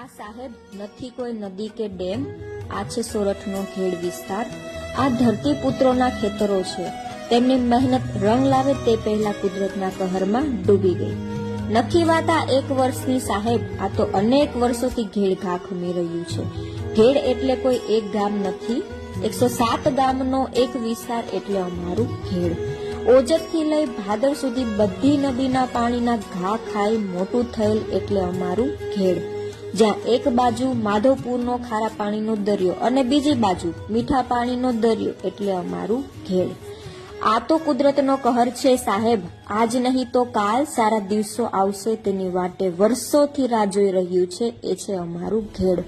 આ સાહેબ નથી કોઈ નદી કે ડેમ, આ છે સોરઠનો ખેડ વિસ્તાર. આ ધરતીપુત્રોના ખેતરો છે. તેમની મહેનત રંગ લાવે તે પહેલા કુદરતના કહેરમાં ડૂબી ગઈ. નથી વાત આ એક વર્ષની સાહેબ, આ તો અનેક વર્ષોથી ઘેડ ઘા ખમી રહ્યું છે. ઘેડ એટલે કોઈ એક ગામ નથી, 107 ગામનો એક વિસ્તાર એટલે અમારું ઘેડ. ઓજતથી લઈ ભાદર સુધી બધી નદીના પાણીના ઘા ખાઈ મોટું થયેલ એટલે અમારું ઘેડ. જ્યાં એક બાજુ માધવપુરનો ખારા પાણીનો દરિયો અને બીજી બાજુ મીઠા પાણીનો દરિયો એટલે અમારું ઘેડ. આ તો કુદરતનો કહર છે સાહેબ. આજ નહીં તો કાલ સારા દિવસો આવશે, તેની વાટે વર્ષોથી રાહ જોઈ રહ્યું છે. એ છે અમારું ઘેડ.